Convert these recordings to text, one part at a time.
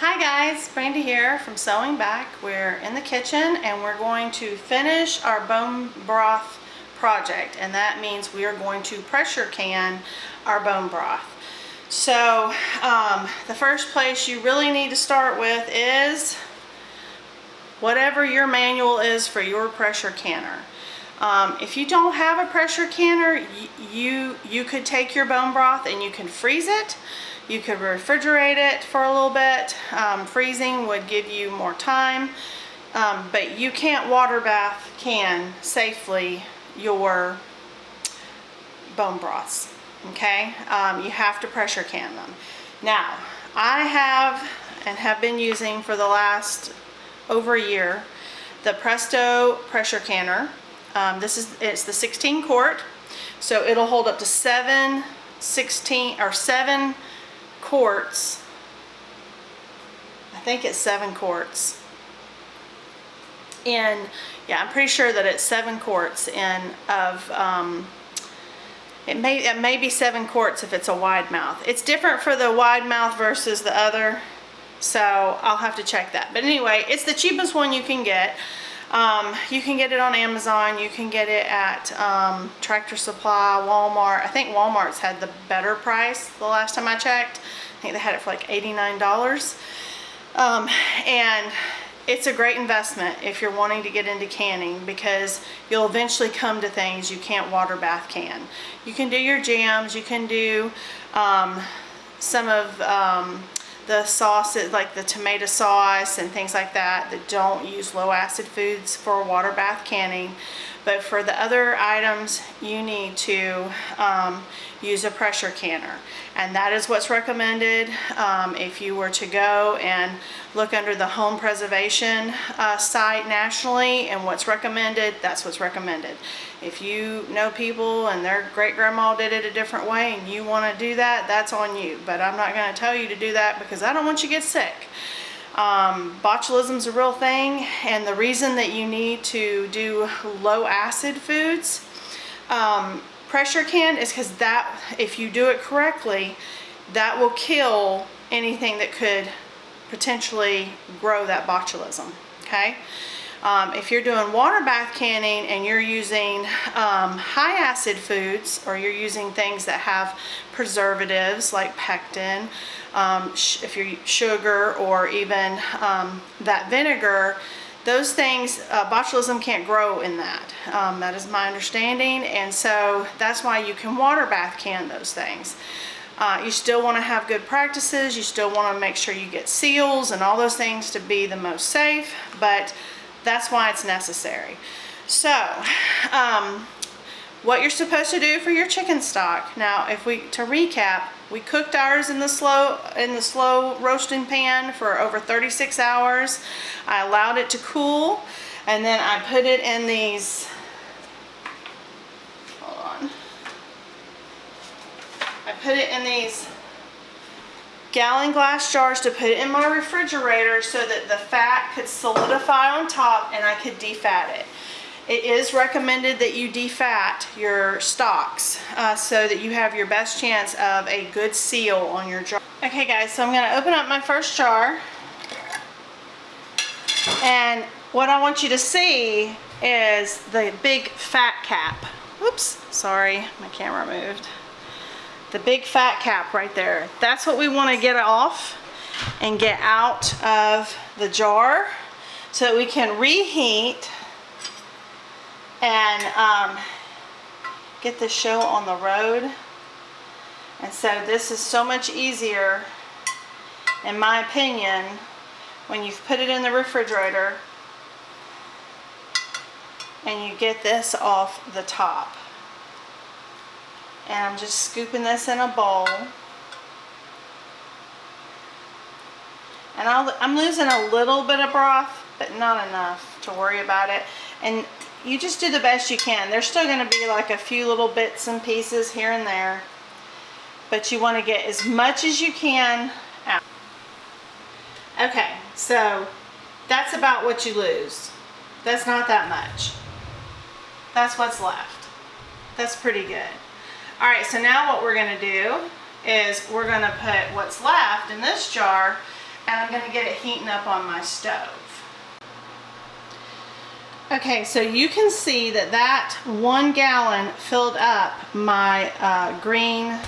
Hi guys, Brandy here from Sewing Back. We're in the kitchen and we're going to finish our bone broth project, and that means we are going to pressure can our bone broth. So the first place you really need to start with is whatever your manual is for your pressure canner. If you don't have a pressure canner, you could take your bone broth and you can freeze it. You could refrigerate it for a little bit. Freezing would give you more time, but you can't water bath can safely your bone broths, okay? You have to pressure can them. Now, I have been using for the last over a year the Presto pressure canner. It's the 16 quart, so it'll hold up to 7 quarts. I think it's 7 quarts. And yeah, I'm pretty sure that it's 7 quarts in of it may be 7 quarts if it's a wide mouth. It's different for the wide mouth versus the other, so I'll have to check that. But anyway, it's the cheapest one you can get. You can get it on Amazon, you can get it at Tractor Supply, Walmart. I think Walmart's had the better price the last time I checked. I think they had it for like $89. And it's a great investment if you're wanting to get into canning, because you'll eventually come to things you can't water bath can. You can do your jams, you can do some of the sauces, like the tomato sauce and things like that don't use low acid foods for water bath canning. But for the other items, you need to use a pressure canner, and that is what's recommended. If you were to go and look under the home preservation site nationally and what's recommended, that's what's recommended. If you know people and their great grandma did it a different way and you want to do that, that's on you. But I'm not going to tell you to do that because I don't want you to get sick. Botulism's a real thing, and the reason that you need to do low acid foods pressure can is because that, if you do it correctly, that will kill anything that could potentially grow that botulism. Okay, if you're doing water bath canning and you're using high acid foods, or you're using things that have preservatives like pectin, if you're sugar, or even that vinegar, those things, botulism can't grow in that. That is my understanding, and so that's why you can water bath can those things. You still want to have good practices. You still want to make sure you get seals and all those things to be the most safe, but that's why it's necessary. So, what you're supposed to do for your chicken stock. Now, to recap, we cooked ours in the slow roasting pan for over 36 hours. I allowed it to cool, and then I put it in these, hold on. I put it in these gallon glass jars to put it in my refrigerator so that the fat could solidify on top and I could defat it. It is recommended that you defat your stocks so that you have your best chance of a good seal on your jar. Okay guys, so I'm going to open up my first jar, and what I want you to see is the big fat cap. Whoops, sorry, my camera moved. The big fat cap right there. That's what we want to get off and get out of the jar so that we can reheat and get this show on the road. And so this is so much easier, in my opinion, when you've put it in the refrigerator and you get this off the top. And I'm just scooping this in a bowl. And I'm losing a little bit of broth, but not enough to worry about it. And you just do the best you can. There's still going to be like a few little bits and pieces here and there, but you want to get as much as you can out. Okay, so that's about what you lose. That's not that much. That's what's left. That's pretty good. All right, so now what we're going to do is we're going to put what's left in this jar and I'm going to get it heating up on my stove. Okay, so you can see that that 1 gallon filled up my green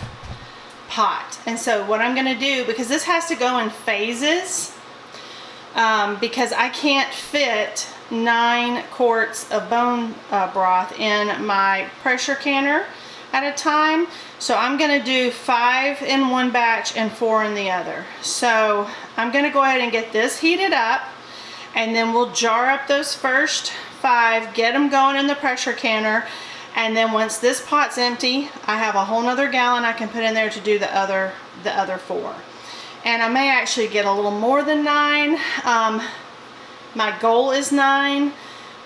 pot. And so what I'm going to do, because this has to go in phases, because I can't fit 9 quarts of bone broth in my pressure canner at a time. So I'm going to do 5 in one batch and 4 in the other. So I'm going to go ahead and get this heated up, and then we'll jar up those first 5, get them going in the pressure canner, and then once this pot's empty, I have a whole nother gallon I can put in there to do the other 4. And I may actually get a little more than 9. My goal is 9,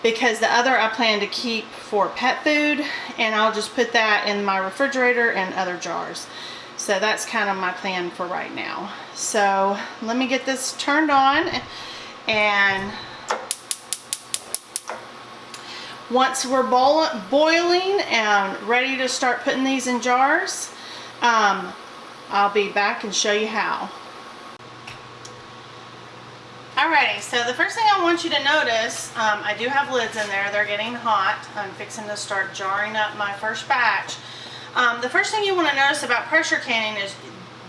because the other I plan to keep for pet food, and I'll just put that in my refrigerator and other jars. So that's kind of my plan for right now. So let me get this turned on, and once we're boiling and ready to start putting these in jars, I'll be back and show you how. Alrighty, so the first thing I want you to notice, I do have lids in there. They're getting hot. I'm fixing to start jarring up my first batch. The first thing you want to notice about pressure canning is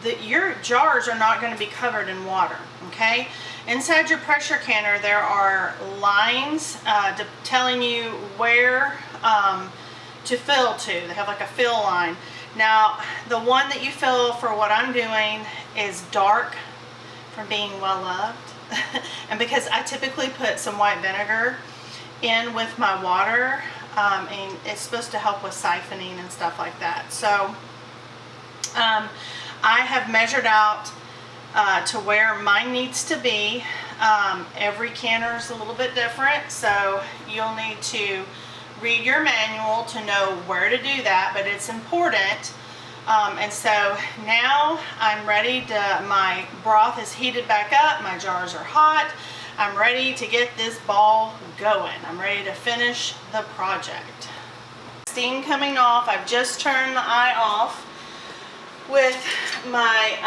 that your jars are not going to be covered in water, okay? Inside your pressure canner there are lines telling you where to fill to. They have like a fill line. Now the one that you fill for what I'm doing is dark from being well loved. And because I typically put some white vinegar in with my water, and it's supposed to help with siphoning and stuff like that. So I have measured out to where mine needs to be. Every canner is a little bit different, so you'll need to read your manual to know where to do that, but it's important. And so now I'm ready to, my broth is heated back up, my jars are hot, I'm ready to get this ball going. I'm ready to finish the project. Steam coming off, I've just turned the eye off with my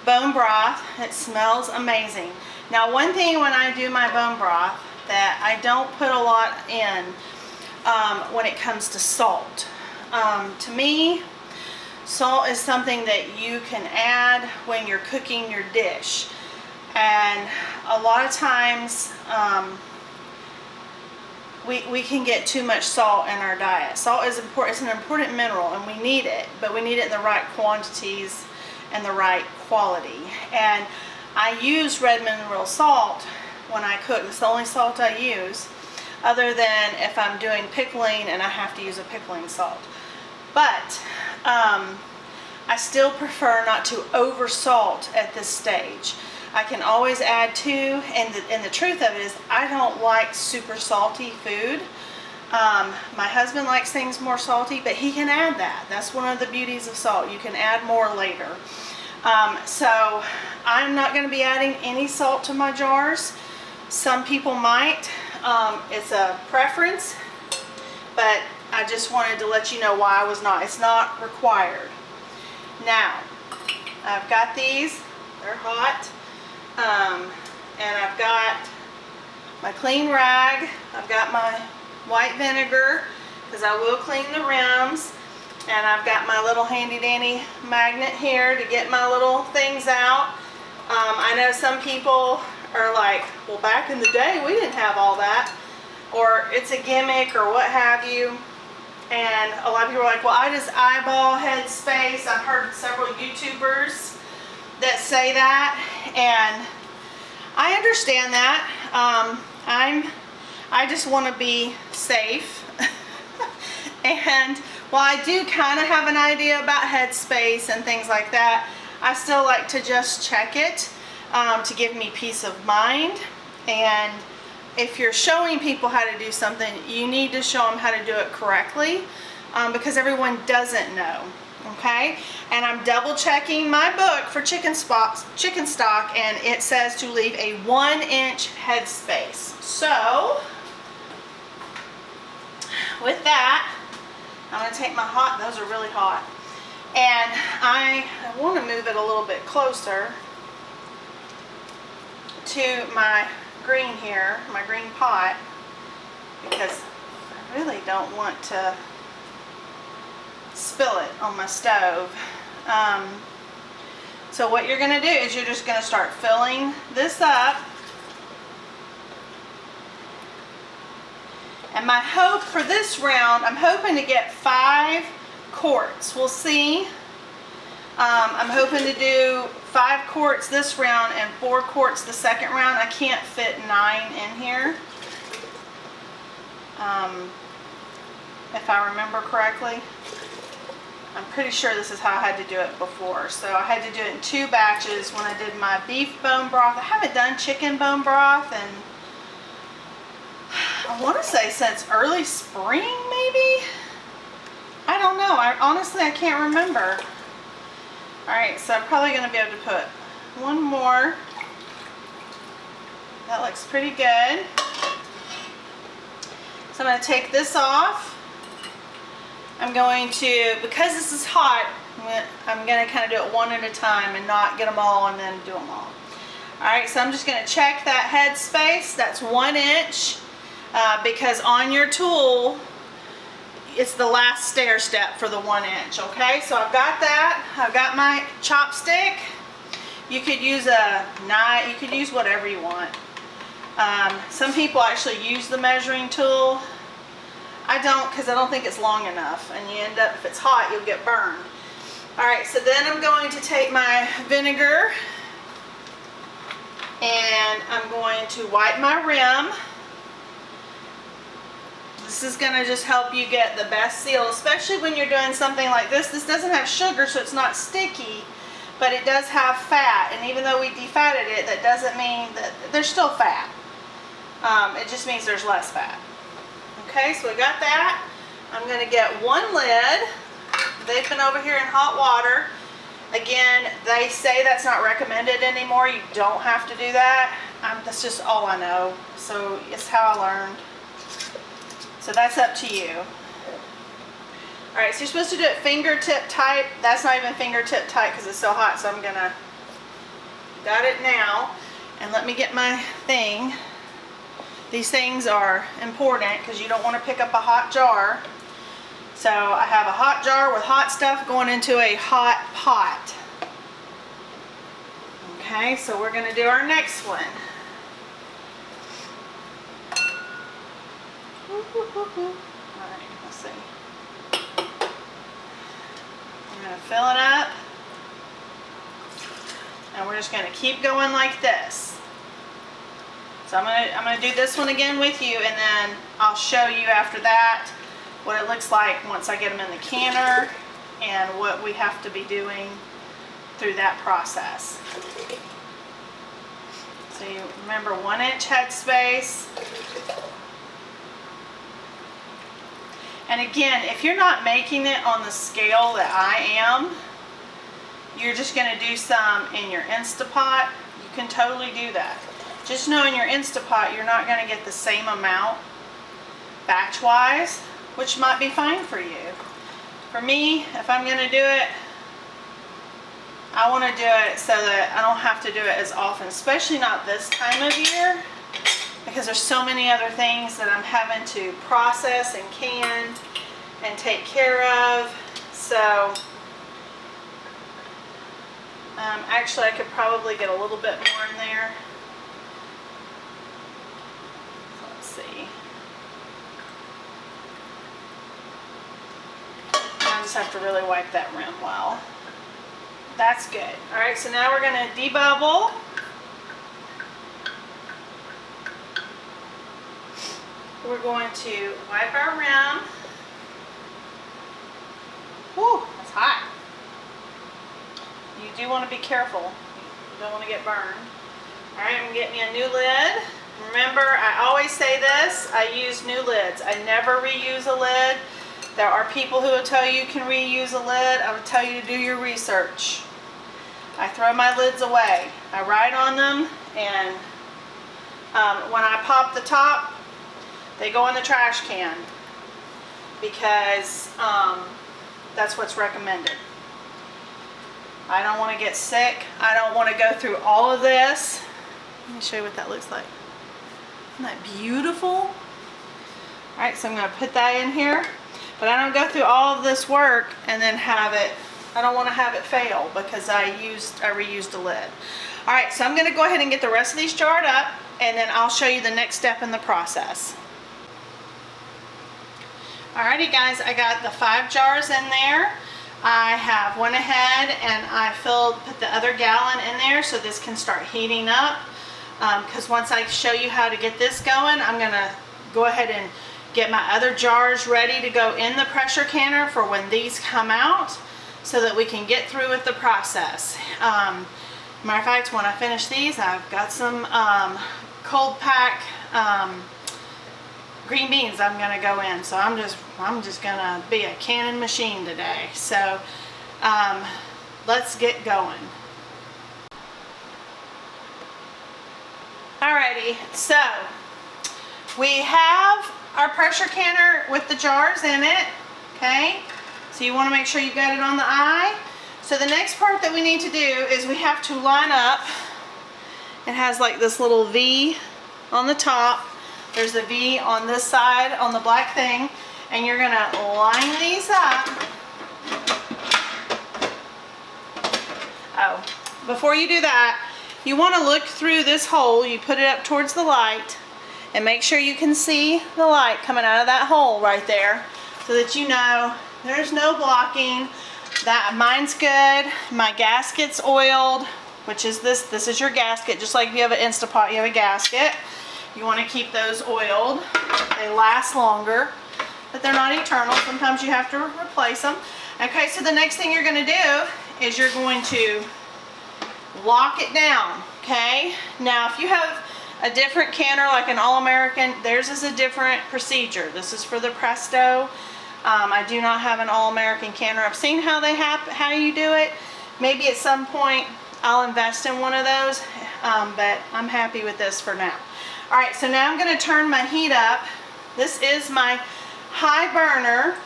bone broth. It smells amazing. Now one thing when I do my bone broth that I don't put a lot in when it comes to salt. To me, salt is something that you can add when you're cooking your dish, and a lot of times we can get too much salt in our diet. Salt is important. It's an important mineral and we need it, but we need it in the right quantities and the right quality. And I use red mineral salt when I cook. It's the only salt I use, other than if I'm doing pickling and I have to use a pickling salt. But I still prefer not to over salt at this stage. I can always add to, and the truth of it is I don't like super salty food. My husband likes things more salty, but he can add that. That's one of the beauties of salt. You can add more later. So I'm not going to be adding any salt to my jars. Some people might. It's a preference, but I just wanted to let you know why I was not. It's not required. Now, I've got these. They're hot. And I've got my clean rag. I've got my white vinegar, because I will clean the rims. And I've got my little handy dandy magnet here to get my little things out. I know some people are like, well, back in the day we didn't have all that, or it's a gimmick or what have you. And a lot of people are like, well, I just eyeball headspace. I've heard several YouTubers that say that, and I understand that. I just want to be safe. And while I do kind of have an idea about headspace and things like that, I still like to just check it to give me peace of mind. And if you're showing people how to do something, you need to show them how to do it correctly, because everyone doesn't know. Okay, and I'm double checking my book for chicken stock, and it says to leave a 1-inch headspace. So with that, I'm going to take my hot, those are really hot, and I want to move it a little bit closer to my green here, my green pot, because I really don't want to spill it on my stove. So what you're going to do is you're just going to start filling this up. And my hope for this round, I'm hoping to get 5 quarts. We'll see. I'm hoping to do 5 quarts this round and 4 quarts the second round. I can't fit 9 in here. If I remember correctly. I'm pretty sure this is how I had to do it before. So I had to do it in 2 batches when I did my beef bone broth. I haven't done chicken bone broth and I want to say since early spring maybe? I don't know. Honestly I can't remember. Alright, so I'm probably going to be able to put 1 more. That looks pretty good. So I'm going to take this off. I'm going to, because this is hot, I'm going to kind of do it one at a time and not get them all and then do them all. Alright, so I'm just going to check that head space. That's 1 inch because on your tool, it's the last stair step for the 1 inch. Okay, so I've got that. I've got my chopstick. You could use a knife, you could use whatever you want. Some people actually use the measuring tool. I don't, because I don't think it's long enough, and you end up, if it's hot, you'll get burned. Alright, so then I'm going to take my vinegar and I'm going to wipe my rim. This is going to just help you get the best seal, especially when you're doing something like this. This doesn't have sugar, so it's not sticky, but it does have fat, and even though we defatted it, that doesn't mean that there's still fat. It just means there's less fat. Okay, so we got that. I'm going to get 1 lid. They've been over here in hot water. Again, they say that's not recommended anymore. You don't have to do that. That's just all I know. So it's how I learned. So that's up to you. Alright, so you're supposed to do it fingertip tight. That's not even fingertip tight because it's so hot. So I'm going to, got it now. And let me get my thing. These things are important because you don't want to pick up a hot jar. So I have a hot jar with hot stuff going into a hot pot. Okay, so we're going to do our next one. Alright, let's see. I'm going to fill it up. And we're just going to keep going like this. So I'm gonna do this one again with you, and then I'll show you after that what it looks like once I get them in the canner and what we have to be doing through that process. So you remember 1 inch head space. And again, if you're not making it on the scale that I am, you're just gonna do some in your Instapot. You can totally do that. Just know in your Instapot you're not going to get the same amount batch-wise, which might be fine for you. For me, if I'm going to do it, I want to do it so that I don't have to do it as often, especially not this time of year, because there's so many other things that I'm having to process and can and take care of. So actually I could probably get a little bit more in there. I just have to really wipe that rim well. That's good. Alright, so now we're going to debubble. We're going to wipe our rim. Whew, that's hot. You do want to be careful. You don't want to get burned. Alright, I'm getting me a new lid. Remember, I always say this, I use new lids. I never reuse a lid. There are people who will tell you can reuse a lid. I would tell you to do your research. I throw my lids away. I write on them, and when I pop the top, they go in the trash can because that's what's recommended. I don't want to get sick. I don't want to go through all of this Let me show you what that looks like. Isn't that beautiful? All right, so I'm gonna put that in here, but I don't go through all of this work and then have it, I don't wanna have it fail because I reused a lid. All right, so I'm gonna go ahead and get the rest of these jarred up, and then I'll show you the next step in the process. Alrighty guys, I got the 5 jars in there. I have went ahead and I put the other gallon in there so this can start heating up. Because once I show you how to get this going, I'm gonna go ahead and get my other jars ready to go in the pressure canner for when these come out so that we can get through with the process. Matter of fact, when I finish these, I've got some cold pack green beans I'm gonna go in. So I'm just gonna be a canning machine today. So let's get going. Alrighty, so we have our pressure canner with the jars in it, okay? So you wanna make sure you got it on the eye. So the next part that we need to do is we have to line up. It has like this little V on the top. There's a V on this side on the black thing, and you're gonna line these up. Oh, before you do that, you wanna look through this hole. You put it up towards the light and make sure you can see the light coming out of that hole right there so that you know there's no blocking. That mine's good. My gasket's oiled, which is this is your gasket. Just like if you have an Instapot, you have a gasket. You want to keep those oiled. They last longer, but they're not eternal. Sometimes you have to replace them. Okay, so the next thing you're going to do is you're going to lock it down, okay? Now, if you have a different canner, like an All-American, theirs is a different procedure. This is for the Presto. I do not have an All-American canner. I've seen how you do it. Maybe at some point I'll invest in one of those, but I'm happy with this for now. All right, so now I'm going to turn my heat up. This is my high burner,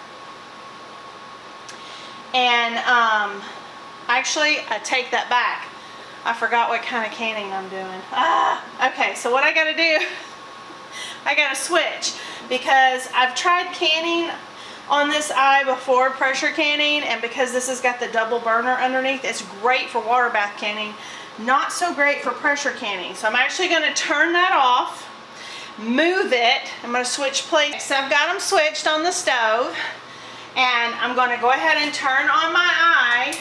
and actually I take that back. I forgot what kind of canning I'm doing. Okay, so what I got to do, I got to switch, because I've tried canning on this eye before, pressure canning, and because this has got the double burner underneath, it's great for water bath canning, not so great for pressure canning. So I'm actually going to turn that off, move it. I'm going to switch plates. So I've got them switched on the stove, and I'm going to go ahead and turn on my eye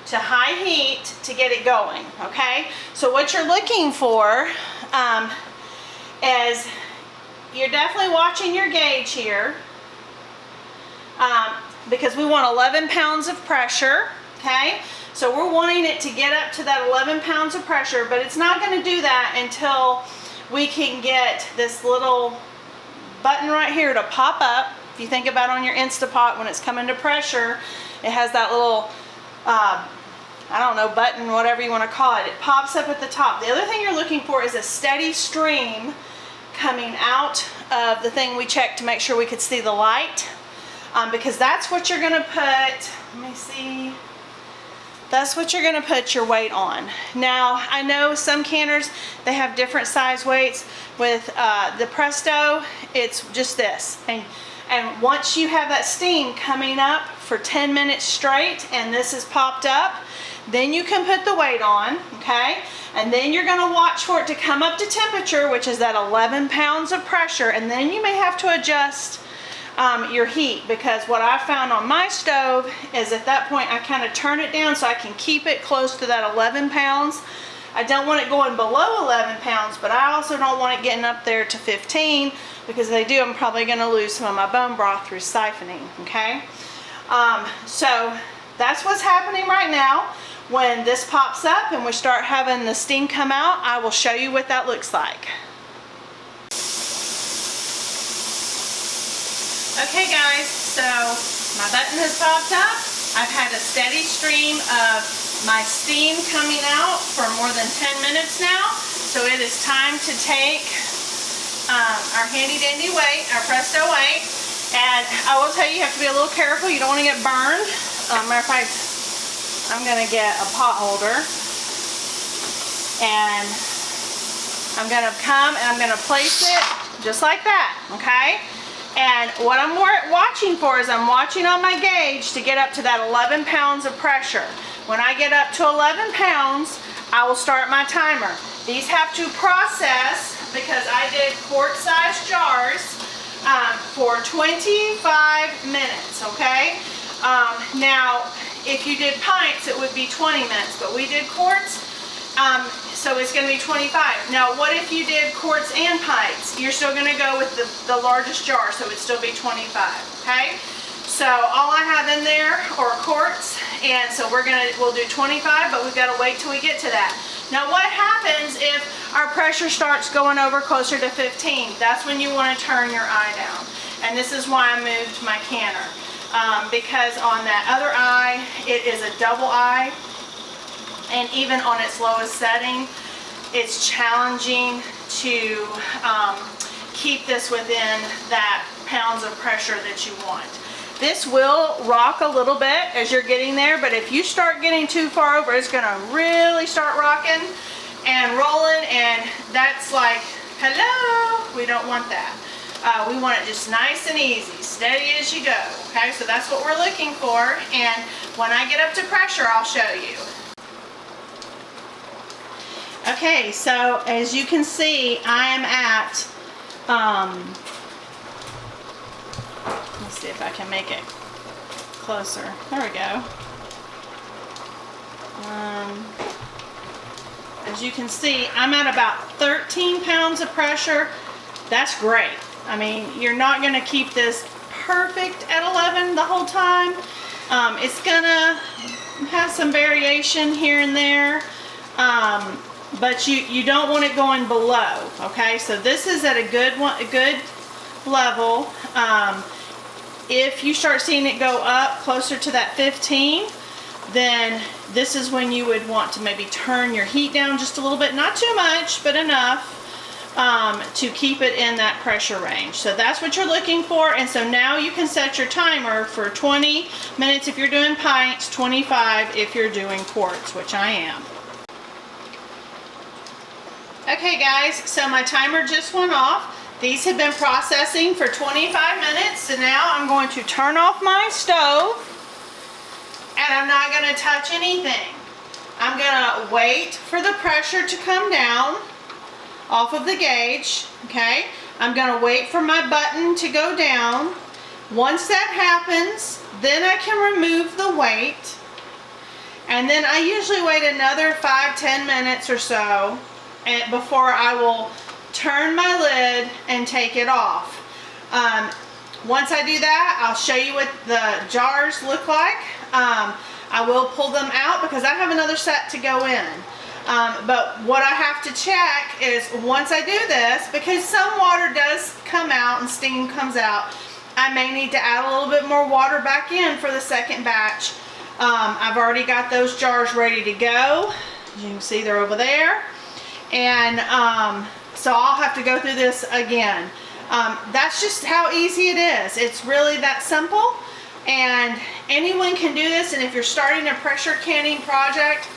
to high heat to get it going. Okay, so what you're looking for is, you're definitely watching your gauge here, because we want 11 pounds of pressure. Okay, so we're wanting it to get up to that 11 pounds of pressure, but it's not going to do that until we can get this little button right here to pop up. If you think about on your Instapot, when it's coming to pressure, it has that little I don't know, button, whatever you want to call it. It pops up at the top. The other thing you're looking for is a steady stream coming out of the thing we checked to make sure we could see the light, because that's what you're going to put, let me see, that's what you're going to put your weight on. Now, I know some canners, they have different size weights. With the Presto, it's just this. And once you have that steam coming up for 10 minutes straight, and this is popped up, then you can put the weight on, okay? And then you're gonna watch for it to come up to temperature, which is that 11 pounds of pressure, and then you may have to adjust your heat, because what I found on my stove is at that point I kind of turn it down so I can keep it close to that 11 pounds. I don't want it going below 11 pounds, but I also don't want it getting up there to 15, because if they do, I'm probably gonna lose some of my bone broth through siphoning, okay? So that's what's happening right now. When this pops up and we start having the steam come out, I will show you what that looks like. Okay guys, so my button has popped up. I've had a steady stream of my steam coming out for more than 10 minutes now. So it is time to take our handy dandy weight, our Presto weight. And I will tell you, you have to be a little careful. You don't want to get burned. Matter of fact, I'm going to get a pot holder. And I'm gonna come and I'm gonna place it just like that, okay? And what I'm watching for is I'm watching on my gauge to get up to that 11 pounds of pressure. When I get up to 11 pounds, I will start my timer. These have to process, because I did quart-sized jars, for 25 minutes, okay? Now, if you did pints, it would be 20 minutes, but we did quarts, so it's going to be 25. Now, what if you did quarts and pints? You're still going to go with the largest jar, so it'd still be 25, okay? So all I have in there are quarts, and so we'll do 25, but we've got to wait till we get to that. Now, what happens if our pressure starts going over closer to 15? That's when you want to turn your eye down, and this is why I moved my canner. Because on that other eye, it is a double eye, and even on its lowest setting, it's challenging to keep this within that pounds of pressure that you want. This will rock a little bit as you're getting there, but if you start getting too far over, it's going to really start rocking and rolling, and that's like, hello, we don't want that. We want it just nice and easy, steady as you go, okay? So that's what we're looking for, and when I get up to pressure, I'll show you. Okay, so as you can see, I am at, let's see if I can make it closer. There we go. As you can see, I'm at about 13 pounds of pressure. That's great. I mean, you're not going to keep this perfect at 11 the whole time. It's going to have some variation here and there, but you don't want it going below, okay? So this is at a good level. If you start seeing it go up closer to that 15, then this is when you would want to maybe turn your heat down just a little bit, not too much, but enough to keep it in that pressure range. So that's what you're looking for, and so now you can set your timer for 20 minutes if you're doing pints, 25 if you're doing quarts, which I am. Okay guys, so my timer just went off. These have been processing for 25 minutes, so now I'm going to turn off my stove, and I'm not going to touch anything. I'm going to wait for the pressure to come down off of the gauge, okay? I'm going to wait for my button to go down. Once that happens, then I can remove the weight, and then I usually wait another 5-10 minutes or so before I will turn my lid and take it off. Once I do that, I'll show you what the jars look like. I will pull them out because I have another set to go in. But what I have to check is once I do this, because some water does come out and steam comes out, I may need to add a little bit more water back in for the second batch. I've already got those jars ready to go. As you can see, they're over there. And so I'll have to go through this again. That's just how easy it is. It's really that simple, and anyone can do this. And if you're starting a pressure canning project,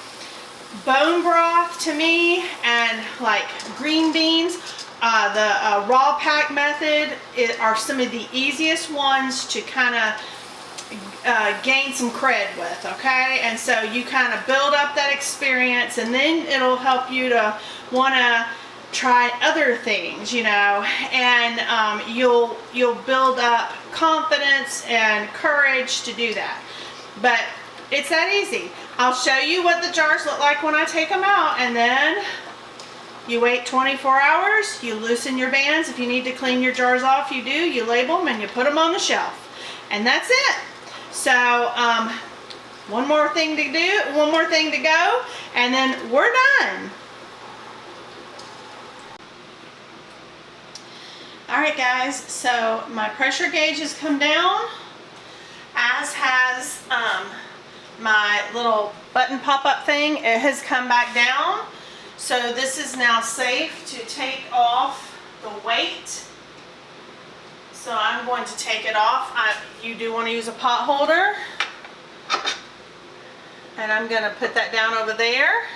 bone broth to me, and like green beans, the raw pack method are some of the easiest ones to kind of gain some cred with, okay? And so you kind of build up that experience, and then it'll help you to want to try other things, you know, and you'll build up confidence and courage to do that. But it's that easy. I'll show you what the jars look like when I take them out, and then you wait 24 hours, you loosen your bands. If you need to clean your jars off, you do. You label them and you put them on the shelf, and that's it. So one more thing to do, one more thing to go, and then we're done. Alright guys, so my pressure gauge has come down, as has my little button pop-up thing. It has come back down. So this is now safe to take off the weight. So I'm going to take it off. You do want to use a pot holder. And I'm going to put that down over there.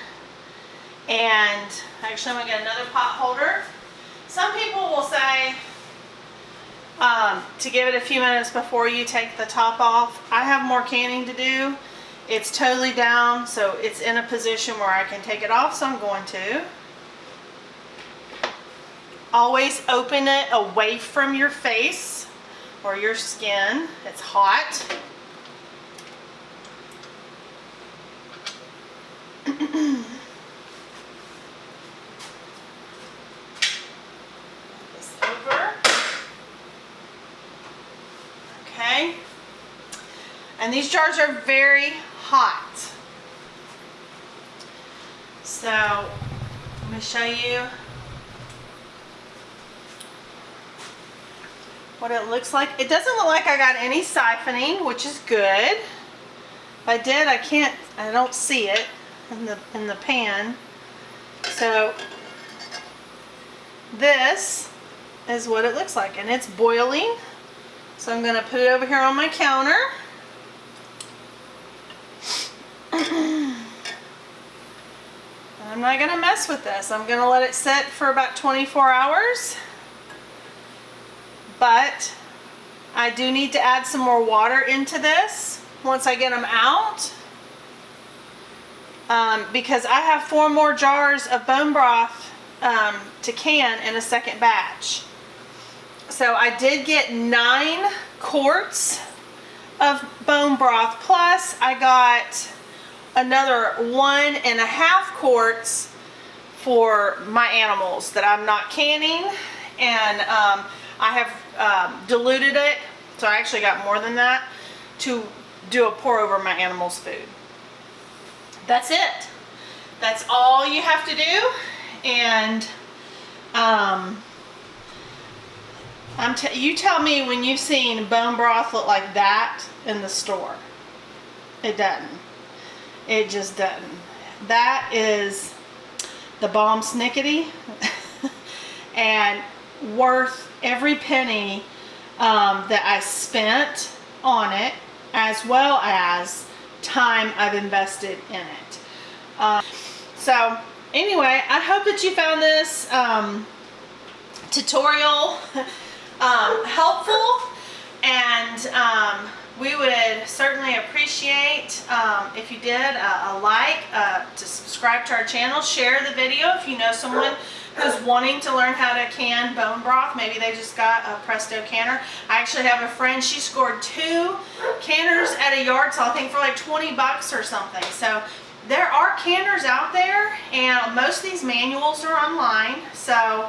And actually, I'm gonna get another pot holder. Some people will say to give it a few minutes before you take the top off. I have more canning to do. It's totally down, so it's in a position where I can take it off, so I'm going to. Always open it away from your face or your skin. It's hot. This over. Okay. And these jars are very hot. So, let me show you what it looks like. It doesn't look like I got any siphoning, which is good. If I did, I don't see it in the pan. So this is what it looks like, and it's boiling. So I'm gonna put it over here on my counter. I'm not gonna mess with this. I'm gonna let it sit for about 24 hours. But I do need to add some more water into this once I get them out. Because I have 4 more jars of bone broth to can in a second batch. So I did get 9 quarts of bone broth, plus I got another 1.5 quarts for my animals that I'm not canning, and I have diluted it, so I actually got more than that to do a pour over my animals' food. That's it. That's all you have to do, and you tell me when you've seen bone broth look like that in the store. It doesn't. It just doesn't. That is the bomb snickety and worth every penny that I spent on it, as well as time I've invested in it. So anyway, I hope that you found this tutorial helpful, and we would certainly appreciate if you did a like, to subscribe to our channel, share the video if you know someone who's wanting to learn how to can bone broth. Maybe they just got a Presto canner. I actually have a friend, she scored 2 canners at a yard sale, I think for like 20 bucks or something. So there are canners out there, and most of these manuals are online, so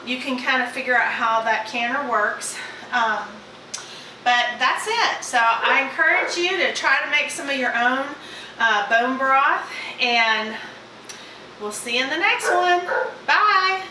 you can kind of figure out how that canner works. But that's it. So I encourage you to try to make some of your own bone broth, and we'll see you in the next one. Bye.